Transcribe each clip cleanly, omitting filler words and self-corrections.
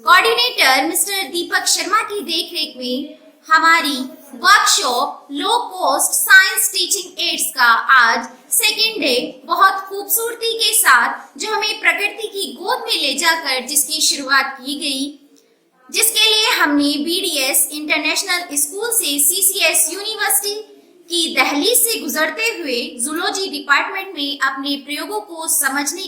Coordinator mister Deepak Sharma की देखरेख में हमारी workshop low cost science teaching ads का आज सेकेंड डे बहुत खूबसूरती के साथ जो हमें प्रकृति की गोद में ले जाकर जिसकी शुरुआत की गई, जिसके लिए हमने बीडीएस इंटरनेशनल स्कूल से सीसीएस यूनिवर्सिटी की दहलीज से गुजरते हुए जूलॉजी डिपार्टमेंट में अपने प्रयोगों को समझने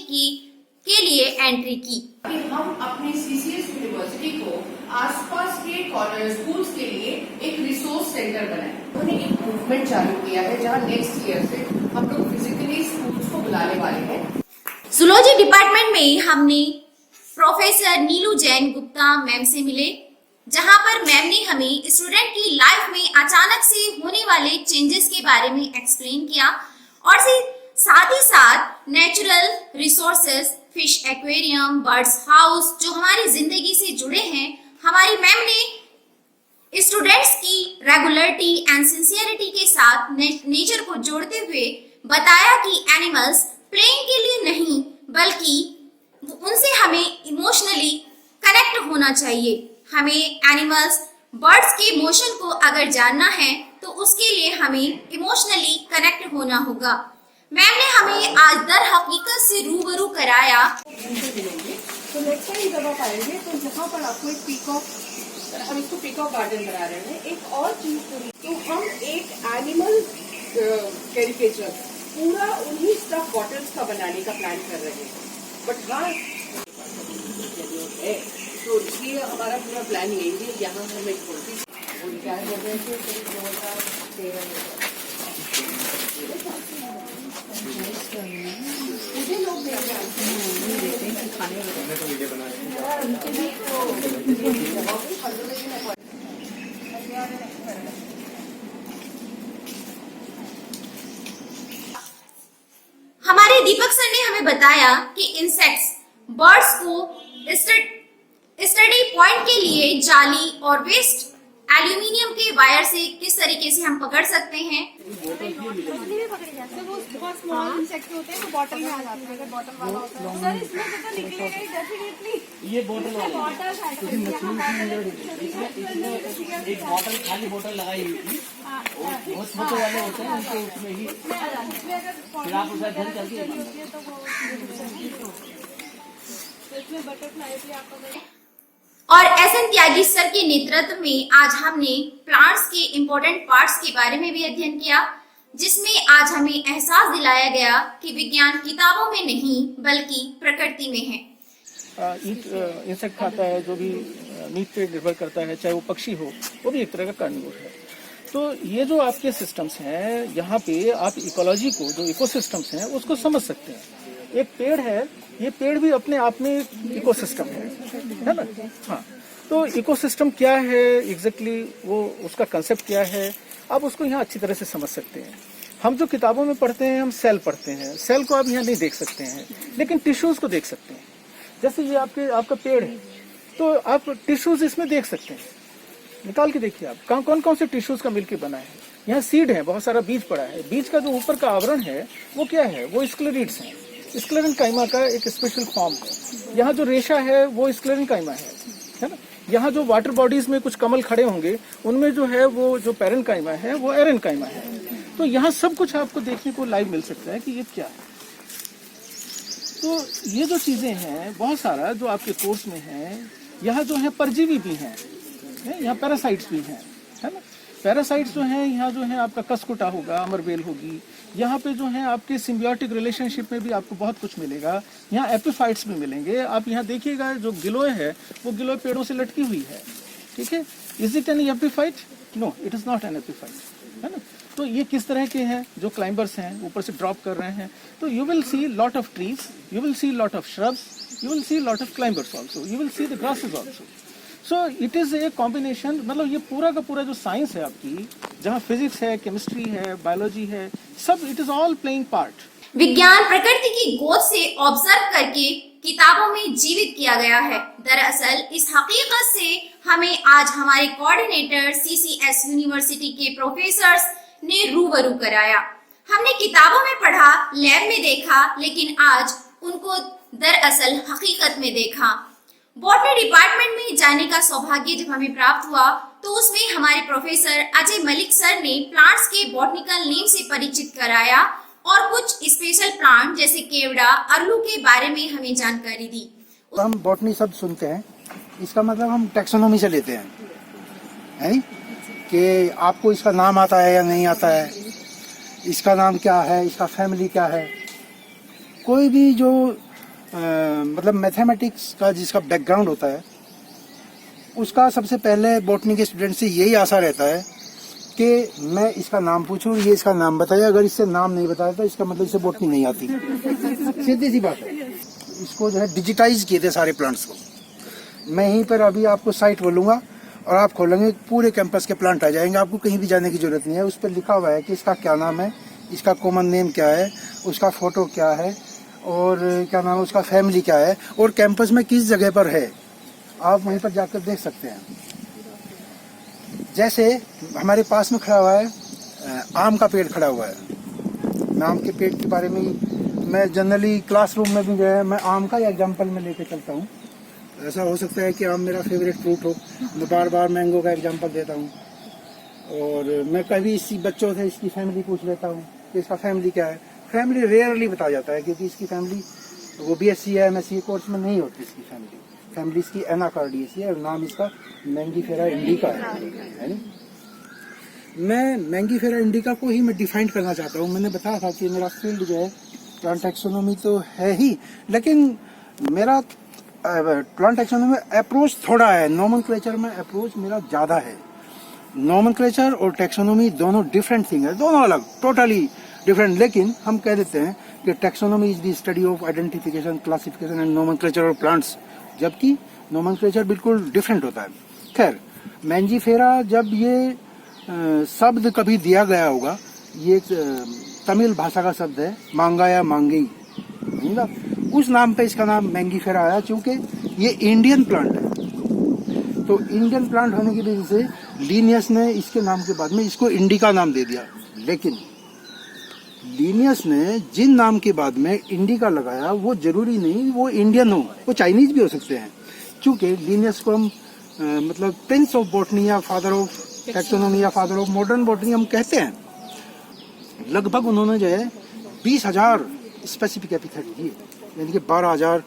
के लिए एंट्री की। हम अपने सीसीएस यूनिवर्सिटी को आसपास के कॉलेज स्कूल्स के लिए एक रिसोर्स सेंटर बनाए। उन्होंने एक मूवमेंट चालू किया है जहां नेक्स्ट ईयर से हम लोग फिजिकली स्कूल्स को बुलाने वाले हैं। जूलॉजी डिपार्टमेंट में हमने प्रोफेसर नीलू जैन गुप्ता मैम से मिले, जहां पर मैम ने हमें स्टूडेंट की लाइफ में अचानक से होने वाले चेंजेस के बारे में एक्सप्लेन किया और साथ ही साथ natural resources, fish aquarium, birds house जो हमारी जिंदगी से जुड़े हैं, हमारी मैम ने स्टूडेंट्स की रेगुलरिटी एंड सिंसियरिटी के साथ नेचर को जोड़ते हुए बताया कि एनिमल्स प्लेइंग के लिए नहीं बल्कि उनसे हमें इमोशनली कनेक्ट होना चाहिए। हमें एनिमल्स, बर्ड्स के इमोशन को अगर जानना है तो उसके लिए हमें इमोशनली कनेक्ट होना होगा। मैम ने हमें आज दर हकीकत से रूबरू कराया। तो नेक्स्ट टाइम जब आप आएंगे तो यहाँ पर आपको एक पीकॉक, हम इसको पीकॉक गार्डन बना रहे हैं। एक और चीज तो हम एक एनिमल कैरिकेचर पूरा उन्हीं स्टफ बॉटल्स का बनाने का प्लान कर रहे हैं। बट हाँ तो इसलिए हमारा पूरा प्लान यही है। यहाँ हम एक वो रिटायर हो गए थे करीब 2013 मुझे लोग हमारे दीपक सर ने हमें बताया कि इंसेक्ट्स, बर्ड्स को स्टडी पॉइंट के लिए जाली और वेस्ट एल्यूमिनियम के वायर से किस तरीके से हम पकड़ सकते हैं। वो बहुत स्मॉल इंसेक्ट होते हैं तो बॉटल में आ जाते हैं। अगर बॉटल वाला होता है सर इसमें तो निकलेगा ही डेफिनेटली। ये बॉटल वाला एक बॉटल खाली बॉटल लगाई हुई थी, बहुत छोटे वाले होते हैं उनको उसमें ही फिर आप उसे घर करके इसमें बटरफ्लाई भी आपको। और एसएन त्यागी सर के नेतृत्व में आज हमने प्लांट्स के इम्पोर्टेंट पार्ट्स के बारे में भी अध्ययन किया, जिसमें आज हमें एहसास दिलाया गया कि विज्ञान किताबों में नहीं बल्कि प्रकृति में है। इंसेक्ट खाता है, जो भी मीट पे निर्भर करता है, चाहे वो पक्षी हो, वो भी एक तरह का कार्निवोर है। तो ये जो आपके सिस्टम्स हैं, यहाँ पे आप इकोलॉजी को, जो इकोसिस्टम्स हैं, उसको समझ सकते हैं। एक पेड़ है, ये पेड़ भी अपने आप में इकोसिस्टम है ना। हाँ, तो इकोसिस्टम क्या है एग्जैक्टली, वो उसका कंसेप्ट क्या है, आप उसको यहाँ अच्छी तरह से समझ सकते हैं। हम जो किताबों में पढ़ते हैं, हम सेल पढ़ते हैं, सेल को आप यहाँ नहीं देख सकते हैं, लेकिन टिश्यूज को देख सकते हैं। जैसे ये आपका पेड़ है, तो आप टिश्यूज इसमें देख सकते हैं। निकाल के देखिए आप कौन कौन से टिश्यूज का मिलकर बना है। यहाँ सीड है, बहुत सारा बीज पड़ा है। बीज का जो ऊपर का आवरण है वो क्या है, वो स्क्लेरिड्स है। स्क्लेरेंकाइमा का एक स्पेशल फॉर्म है। यहाँ जो रेशा है वो स्क्लेरेंकाइमा है ना। यहाँ जो वाटर बॉडीज में कुछ कमल खड़े होंगे, उनमें जो है वो जो पैरेन्काइमा है वो एरेन्काइमा है। तो यहाँ सब कुछ आपको देखने को लाइव मिल सकता है कि ये क्या है। तो ये जो चीजें हैं बहुत सारा जो आपके कोर्स में है, यहाँ जो है परजीवी भी हैं, यहाँ पैरासाइट्स भी हैं, है ना। पैरासाइट्स जो हैं, यहाँ जो है आपका कसकुटा होगा, अमरबेल होगी। यहाँ पे जो है आपके सिम्बियोटिक रिलेशनशिप में भी आपको बहुत कुछ मिलेगा। यहाँ एपिफाइट्स भी मिलेंगे। आप यहाँ देखिएगा, जो गिलोय है वो गिलोय पेड़ों से लटकी हुई है, ठीक है। Is it an epiphyte? No, it is not an epiphyte, है ना। तो ये किस तरह के हैं, जो क्लाइंबर्स हैं, ऊपर से ड्रॉप कर रहे हैं। तो you will see lot of trees, you will see lot of shrubs, you will see lot of climbers also, you will see the grasses also. So it is a combination, मतलब ये पूरा का पूरा जो साइंस है आपकी, जहाँ physics है, केमिस्ट्री है, बायोलॉजी है, सब it is all playing part. विज्ञान प्रकृति की गोद से ऑब्जर्व करके किताबों में जीवित किया गया है। दरअसल इस हकीकत से हमें आज हमारे कोऑर्डिनेटर सीसीएस यूनिवर्सिटी के प्रोफेसर्स ने रूबरू कराया। हमने किताबों में पढ़ा, लैब में देखा, लेकिन आज उनको दरअसल हकीकत में देखा। बॉटनी डिपार्टमेंट में जाने का सौभाग्य जब हमें प्राप्त हुआ तो उसमें हमारे प्रोफेसर अजय मलिक सर ने प्लांट्स के बॉटनिकल नेम से परिचित कराया और कुछ स्पेशल प्लांट जैसे केवड़ा, अरलू के बारे में हमें जानकारी दी। हम बॉटनी शब्द सुनते हैं, इसका मतलब हम टैक्सोनॉमी से लेते हैं, है कि आपको इसका नाम आता है या नहीं आता है, इसका नाम क्या है, इसका फैमिली क्या है। कोई भी जो मतलब मैथमेटिक्स का जिसका बैकग्राउंड होता है उसका सबसे पहले बॉटनी के स्टूडेंट से यही आशा रहता है कि मैं इसका नाम पूछूं, ये इसका नाम बताया। अगर इससे नाम नहीं बताया तो इसका मतलब इसे बॉटनी नहीं आती। सीधी सी बात है। इसको जो है डिजिटाइज किए थे सारे प्लांट्स को। मैं यहीं पर अभी आपको साइट बोलूँगा और आप खोलेंगे पूरे कैंपस के प्लांट आ जाएंगे, आपको कहीं भी जाने की जरूरत नहीं है। उस पर लिखा हुआ है कि इसका क्या नाम है, इसका कॉमन नेम क्या है, उसका फोटो क्या है और क्या नाम है, उसका फैमिली क्या है और कैंपस में किस जगह पर है। आप वहीं पर जाकर देख सकते हैं। जैसे हमारे पास में खड़ा हुआ है आम का पेड़ खड़ा हुआ है। मैं आम के पेड़ के बारे में मैं जनरली क्लासरूम में भी जो है मैं आम का एग्जाम्पल में लेके चलता हूँ। ऐसा हो सकता है कि आम मेरा फेवरेट फ्रूट हो, मैं बार बार मैंगो का एग्जाम्पल देता हूँ। और मैं कभी इसी बच्चों से इसकी फैमिली पूछ लेता हूँ कि इसका फैमिली क्या है। फैमिली रेयरली बताया जाता है क्योंकि इसकी फैमिली वो BSc या MSc कोर्स में नहीं होती। इसकी फैमिली इसकी एनाकार्डियेसी है और नाम इसका मैंगीफेरा इंडिका है ना। मैं मैंगीफेरा इंडिका को ही मैं डिफाइन करना चाहता हूँ। मैंने बताया था कि मेरा फील्ड जो है प्लांट टैक्सोनॉमी तो है ही, लेकिन मेरा प्लांट टैक्सोनॉमी में अप्रोच थोड़ा है। नोमेनक्लेचर में अप्रोच मेरा ज़्यादा है। नोमेनक्लेचर और टैक्सोनॉमी दोनों डिफरेंट थिंग है, दोनों अलग, टोटली डिफरेंट। लेकिन हम कह देते हैं कि taxonomy is the study of identification, classification and nomenclature of plants, जबकि नोमेनक्लेचर बिल्कुल डिफरेंट होता है। खैर, मैंगीफेरा जब ये शब्द कभी दिया गया होगा, ये तमिल भाषा का शब्द है, मांगा या मांगई, उस नाम पे इसका नाम मैंगीफेरा आया। चूंकि ये इंडियन प्लांट है तो इंडियन प्लांट होने की वजह से लीनियस ने इसके नाम के बाद में इसको इंडिका नाम दे दिया। लेकिन लीनियस ने जिन नाम के बाद में इंडिका लगाया वो जरूरी नहीं वो इंडियन हो, वो चाइनीज भी हो सकते हैं। क्योंकि लीनियस को हम मतलब प्रिंस ऑफ बॉटनी या फादर ऑफ टैक्सोनॉमी या फादर ऑफ मॉडर्न बॉटनी हम कहते हैं। लगभग उन्होंने जो है 20,000 स्पेसिफिक एपिथेट दिए, यानी कि 12,000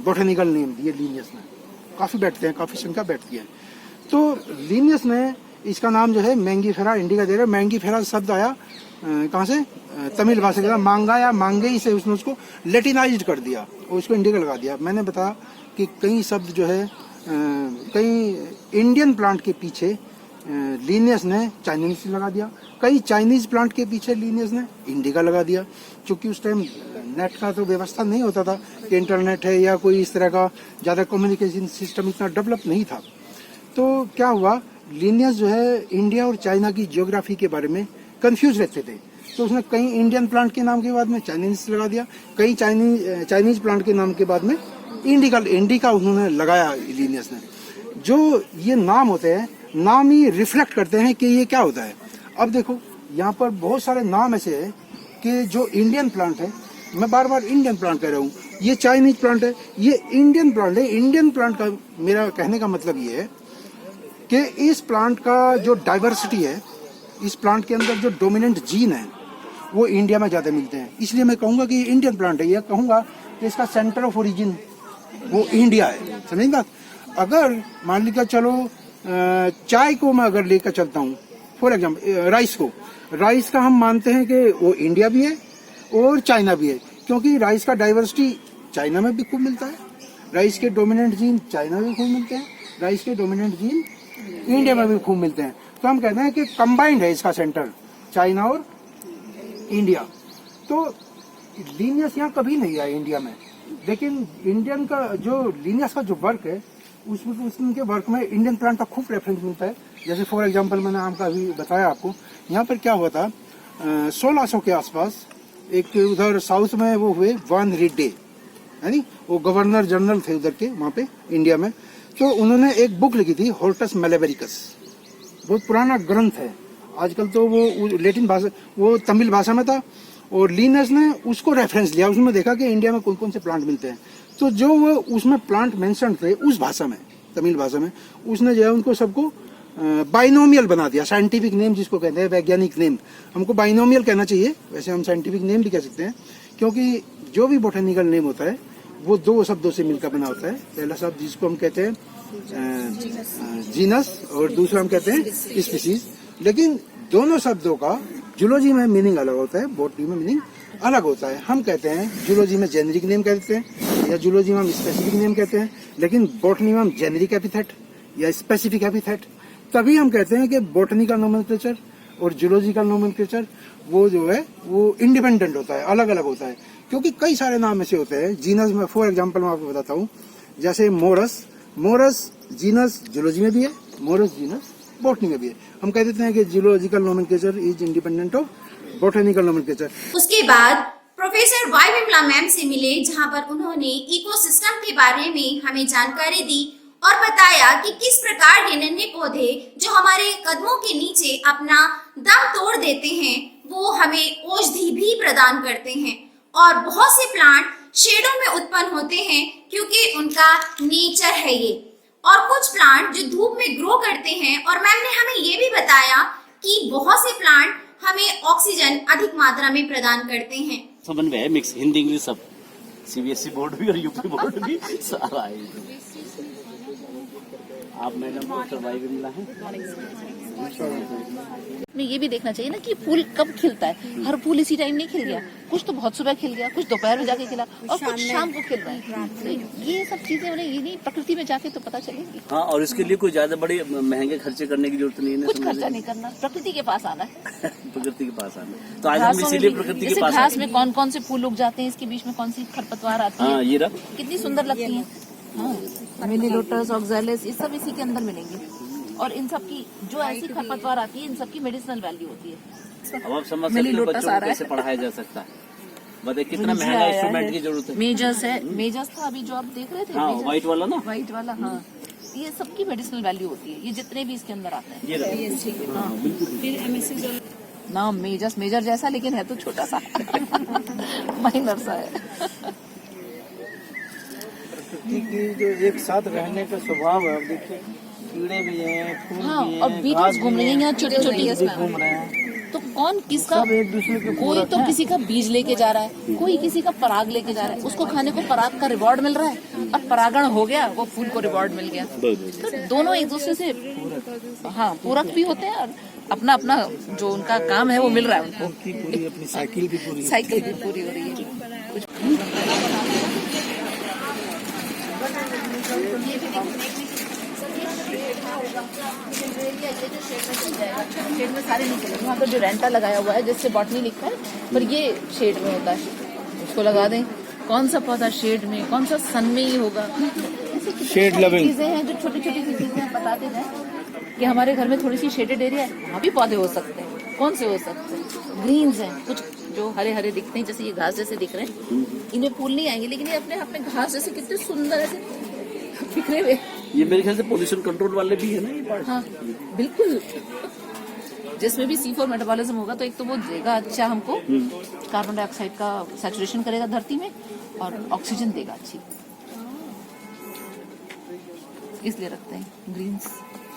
बॉटनिकल नेम दिए लीनियस ने। काफी बैठते हैं, काफी संख्या बैठती है। तो लीनियस ने इसका नाम जो है मैंगीफेरा इंडिका दे रहा है। मैंगीफेरा शब्द आया कहाँ से, तमिल भाषा के मांगा या मांगई से उसने उसको लेटिनाइज्ड कर दिया और उसको इंडिका लगा दिया। मैंने बताया कि कई शब्द जो है कई इंडियन प्लांट के पीछे लीनियस ने चाइनीज लगा दिया, कई चाइनीज प्लांट के पीछे लीनियस ने इंडिका लगा दिया। क्योंकि उस टाइम नेट का तो व्यवस्था नहीं होता था कि इंटरनेट है या कोई इस तरह का ज़्यादा कम्युनिकेशन सिस्टम इतना डेवलप नहीं था। तो क्या हुआ, लीनियस जो है इंडिया और चाइना की जियोग्राफी के बारे में कंफ्यूज रहते थे। तो उसने कई इंडियन प्लांट के नाम के बाद में चाइनीज लगा दिया, कई चाइनीज प्लांट के नाम के बाद में इंडिका उन्होंने लगाया लीनियस ने। जो ये नाम होते हैं, नाम ही रिफ्लेक्ट करते हैं कि ये क्या होता है। अब देखो यहाँ पर बहुत सारे नाम ऐसे हैं कि जो इंडियन प्लांट है, मैं बार बार इंडियन प्लांट कह रहा हूँ, ये चाइनीज प्लांट है, ये इंडियन प्लांट है। इंडियन प्लांट का मेरा कहने का मतलब ये है कि इस प्लांट का जो डाइवर्सिटी है, इस प्लांट के अंदर जो डोमिनेंट जीन है वो इंडिया में ज़्यादा मिलते हैं। इसलिए मैं कहूँगा कि ये इंडियन प्लांट है। यह कहूँगा कि इसका सेंटर ऑफ ओरिजिन वो इंडिया है। समझ बात। अगर मान लीजिए चलो चाय को मैं अगर लेकर चलता हूँ, फॉर एग्जाम्पल राइस का हम मानते हैं कि वो इंडिया भी है और चाइना भी है, क्योंकि राइस का डाइवर्सिटी चाइना में भी खूब मिलता है, राइस के डोमिनेंट जीन चाइना में भी खूब मिलते हैं, राइस के डोमिनेंट जीन इंडिया में भी खूब मिलते हैं। तो हम कहते हैं कि कंबाइंड है इसका सेंटर, चाइना और इंडिया। तो लीनियस यहाँ कभी नहीं आया इंडिया में, लेकिन इंडियन का जो लीनियस का जो वर्क है उसके वर्क में इंडियन प्लांट का खूब रेफरेंस मिलता है। जैसे फॉर एग्जांपल मैंने आम का भी बताया आपको। यहाँ पर क्या हुआ था, 1600 के आसपास एक उधर साउथ में वो हुए वान रिडे, यानी वो गवर्नर जनरल थे उधर के वहाँ पे इंडिया में। तो उन्होंने एक बुक लिखी थी हॉर्टस मेलेवेरिकस, बहुत पुराना ग्रंथ है। आजकल तो वो लैटिन भाषा, वो तमिल भाषा में था और लीनियस ने उसको रेफरेंस लिया। उसमें देखा कि इंडिया में कौन कौन से प्लांट मिलते हैं। तो जो वो उसमें प्लांट मेंशन थे उस भाषा में, तमिल भाषा में, उसने जो है उनको सबको बाइनोमियल बना दिया। साइंटिफिक नेम जिसको कहते हैं, वैज्ञानिक नेम, हमको बाइनोमियल कहना चाहिए, वैसे हम साइंटिफिक नेम भी कह सकते हैं, क्योंकि जो भी बोटेनिकल नेम होता है वो दो शब्दों से मिलकर बना होता है। पहला शब्द जिसको हम कहते हैं जीनस और दूसरा हम कहते हैं स्पीसीज, लेकिन दोनों शब्दों का जूलॉजी में मीनिंग अलग होता है, बॉटनी में मीनिंग अलग होता है। हम कहते हैं जूलॉजी में जेनेरिक नेम कहते हैं या जूलॉजी में हम स्पेसिफिक नेम कहते हैं, लेकिन बॉटनी में हम जेनेरिक एपिथेट या स्पेसिफिक एपिथेट, तभी हम कहते हैं कि बॉटनिकल नोमेनक्लेचर और जूलॉजिकल नोमेनक्लेचर वो जो है वो इंडिपेंडेंट होता है, अलग अलग होता है, क्योंकि कई सारे नाम ऐसे होते हैं। जीनस में फॉर एग्जांपल मैं आपको बताता हूँ, जैसे मोरस जीनस जूलॉजी में भी है, मोरस जीनस बॉटनी में भी है। हम कह देते हैं कि zoological nomenclature is independent of botanical nomenclature. उसके बाद प्रोफेसर वाई विमला मैम से मिले, जहां पर उन्होंने इकोसिस्टम के बारे में हमें जानकारी दी और बताया कि किस प्रकार के नन्हे पौधे जो हमारे कदमों के नीचे अपना दम तोड़ देते हैं वो हमें औषधि भी प्रदान करते हैं, और बहुत से प्लांट शेडों में उत्पन्न होते हैं क्योंकि उनका नेचर है ये, और कुछ प्लांट जो धूप में ग्रो करते हैं। और मैम ने हमें ये भी बताया कि बहुत से प्लांट हमें ऑक्सीजन अधिक मात्रा में प्रदान करते हैं। समझ में है, मिक्स हिंदी इंग्लिश सब, सीबीएसई बोर्ड भी और यूपी बोर्ड भी सारा है। आप मैडम डॉक्टर वाई विमला हैं। में ये भी देखना चाहिए ना कि फूल कब खिलता है। हर फूल इसी टाइम नहीं खिल गया, कुछ तो बहुत सुबह खिल गया, कुछ दोपहर में जाके खिला और कुछ शाम को खिल रहा है। तो ये सब चीजें उन्हें ये नहीं, प्रकृति में जाके तो पता चलेगी। हाँ, और इसके लिए कोई ज्यादा बड़े महंगे खर्चे करने की जरूरत नहीं है, कुछ खर्चा नहीं करना, प्रकृति के पास आना है। प्रकृति के पास आना। तो आज हम इसीलिए प्रकृति के पास घास में कौन कौन से फूल उग जाते हैं, इसके बीच में कौन सी खरपतवार आती है, ये रहा कितनी सुंदर लगती है। हाँ, मिली लोटस, ऑक्सैलिस, ये सब इसी के अंदर मिलेंगे। और इन सब की जो ऐसी खरपतवार आती है, इन सब की मेडिसिनल वैल्यू होती है। अब आप समझ सकते हो बच्चों को कैसे पढ़ाया जा सकता है। बताइए कितना महंगा इंस्ट्रूमेंट की जरूरत है। मेजर्स है, मेजर्स था अभी जो आप देख रहे थे, हाँ, व्हाइट वाला ना, व्हाइट वाला। हाँ, ये सबकी मेडिसिनल वैल्यू होती है, ये जितने भी इसके अंदर आते हैं। ये रहा। नाम मेजर जैसा, लेकिन है तो छोटा सा माइनर सा है। प्रकृति की जो एक साथ रहने का स्वभाव है, अब देखिए कीड़े भी हैं, फूल हाँ, भी हैं, और बीटल्स घूम रही हैं यहाँ, छोटी छोटी घूम रहे हैं, तो कौन किसका, सब एक दूसरे के कोई तो किसी का बीज लेके जा रहा है, कोई किसी का पराग लेके जा रहा है, उसको खाने को पराग का रिवॉर्ड मिल रहा है और परागण हो गया, वो फूल को रिवॉर्ड मिल गया। तो दोनों एक दूसरे से हाँ पूरक भी होते हैं और अपना अपना जो उनका काम है वो मिल रहा है उनको। पूरी अपनी साइकिल भी पूरी हो रही है। शेड में सारे नहीं चलेंगे, वहाँ पर जो रेंटा लगाया हुआ है जिससे बॉटनी लिखा है, पर ये शेड में होता है, उसको लगा दें। कौन सा पौधा शेड में, कौन सा सन में ही होगा। शेड लविंग चीजें हैं जो छोटी छोटी सी चीजें हैं, बताते हैं कि हमारे घर में थोड़ी सी शेडेड एरिया है, वहाँ भी पौधे हो सकते हैं। कौन से हो सकते हैं? ग्रीन्स हैं, कुछ जो हरे हरे दिखते हैं, जैसे ये घास जैसे दिख रहे हैं, इनमें फूल नहीं आएंगे, लेकिन ये अपने आप में घास जैसे कितने सुंदर ऐसे बिखरे हुए। ये मेरे ख्याल से पोल्यूशन कंट्रोल वाले भी है ना ये पार्ट। हाँ बिल्कुल, जिसमें भी C4 मेटाबॉलिज्म होगा तो एक तो वो देगा अच्छा हमको, कार्बन डाइऑक्साइड का सैचुरेशन करेगा धरती में और ऑक्सीजन देगा अच्छी, इसलिए रखते हैं ग्रीन्स।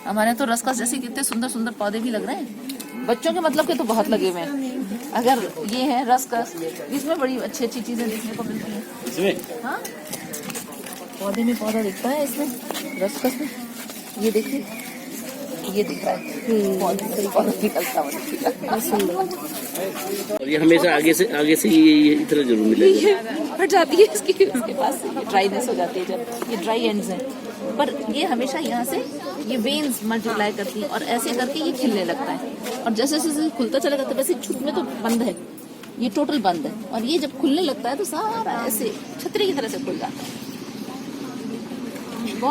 हमारे यहाँ तो रसकस जैसे कितने सुंदर सुंदर पौधे भी लग रहे हैं, बच्चों के मतलब के तो बहुत लगे हुए हैं। अगर ये है रसकस, इसमें बड़ी अच्छी अच्छी चीजें देखने को मिलती हैं। इसमें हाँ, पौधे में पौधा दिखता है, इसमें रसकस में ये देखिए, ये दिख रहा है पौधा निकलता हुआ। और ये हमेशा आगे से ये इतना जरूर मिलेगा, फट जाती है इसके पास, ड्राईनेस हो जाती है जब, ये ड्राई एंड्स हैं, पर ये हमेशा यहाँ से ये वेन्स मल्टीप्लाई करती है और ऐसे करके ये खिलने लगता है। और जैसे जैसे खुलता चला जाता है वैसे छुट में तो बंद है, ये टोटल बंद है, और ये जब खुलने लगता है तो सारा ऐसे छतरी की तरह से खुल जाता है।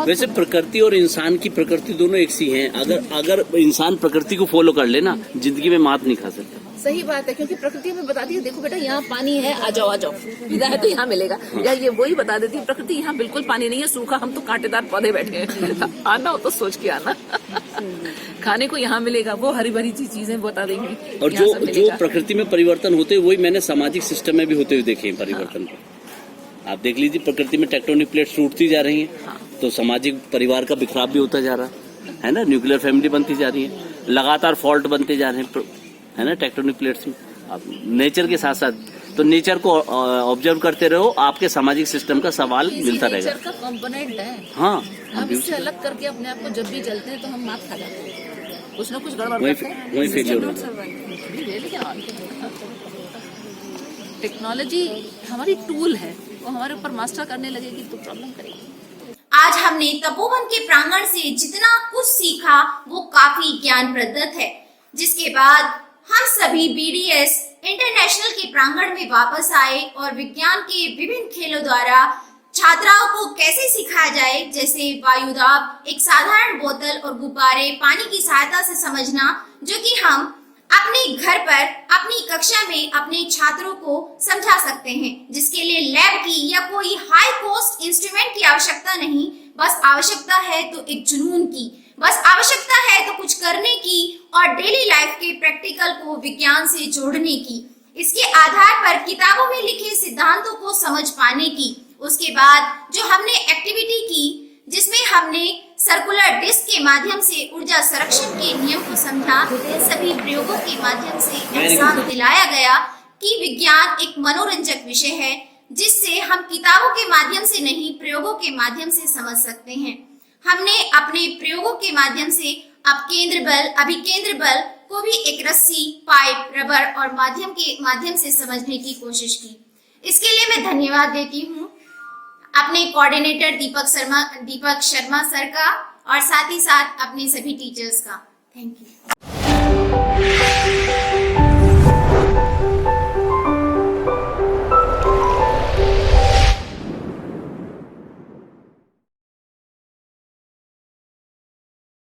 वैसे प्रकृति और इंसान की प्रकृति दोनों एक सी हैं। अगर इंसान प्रकृति को फॉलो कर ले ना, जिंदगी में मात नहीं खा सकता। सही बात है, क्योंकि प्रकृति हमें बताती है, देखो बेटा यहाँ पानी है, आ जाओ इधर है तो यहाँ मिलेगा। या ये वही बता देती है प्रकृति, यहाँ बिल्कुल पानी नहीं है, सूखा, हम तो कांटेदार पौधे बैठे हैं, आना हो तो सोच के आना। खाने को यहाँ मिलेगा, वो हरी भरी चीजें बता देंगी। और जो प्रकृति में परिवर्तन होते हैं वही मैंने सामाजिक सिस्टम में भी होते हुए देखे हैं परिवर्तन। आप देख लीजिए प्रकृति में टेक्टोनिक प्लेट्स टूटती जा रही हैं, तो सामाजिक परिवार का बिखराव भी होता जा रहा है ना, न्यूक्लियर फैमिली बनती जा रही है, लगातार फॉल्ट बनते जा रहे हैं, है ना, टेक्टोनिक प्लेट्स में। आप नेचर के साथ साथ तो नेचर को ऑब्जर्व करते रहो, आपके सामाजिक सिस्टम का सवाल मिलता रहेगा। नेचर का कंपोनेंट है। हाँ, हम इससे अलग करके अपने आप को जब भी जलते हैं तो हम मात खा जाते हैं, कुछ ना कुछ गड़बड़ वही करते हैं। वही फेलियर होता है। टेक्नोलॉजी हमारी टूल है, वो हमारे ऊपर मास्टर करने लगेगी तो प्रॉब्लम करेगी। आज हमने तपोवन के प्रांगण से जितना कुछ सीखा वो काफी ज्ञानप्रद है, जिसके बाद हम सभी BDS इंटरनेशनल के प्रांगण में वापस आए और विज्ञान के विभिन्न खेलों द्वारा छात्राओं को कैसे सिखाया जाए, जैसे वायुदाब, एक साधारण बोतल और गुब्बारे, पानी की सहायता से समझना, जो कि हम अपने घर पर अपनी कक्षा में अपने छात्रों को समझा सकते हैं, जिसके लिए लैब की या कोई हाई कॉस्ट इंस्ट्रूमेंट की आवश्यकता नहीं, बस आवश्यकता है तो एक जुनून की, बस आवश्यकता है तो कुछ करने की और डेली लाइफ के प्रैक्टिकल को विज्ञान से जोड़ने की, इसके आधार पर किताबों में लिखे सिद्धांतों को समझ पाने की। उसके बाद जो हमने एक्टिविटी की, जिसमें हमने सर्कुलर डिस्क के माध्यम से ऊर्जा संरक्षण के नियम को समझा, इन सभी प्रयोगों के माध्यम से एहसास दिलाया गया कि विज्ञान एक मनोरंजक विषय है, जिससे हम किताबों के माध्यम से नहीं, प्रयोगों के माध्यम से समझ सकते हैं। हमने अपने प्रयोगों के माध्यम से अपकेंद्र बल, अभिकेंद्र बल को भी एक रस्सी, पाइप, रबर और माध्यम के माध्यम से समझने की कोशिश की। इसके लिए मैं धन्यवाद देती हूँ अपने कोऑर्डिनेटर दीपक शर्मा सर का और साथ ही साथ अपने सभी टीचर्स का। Thank you.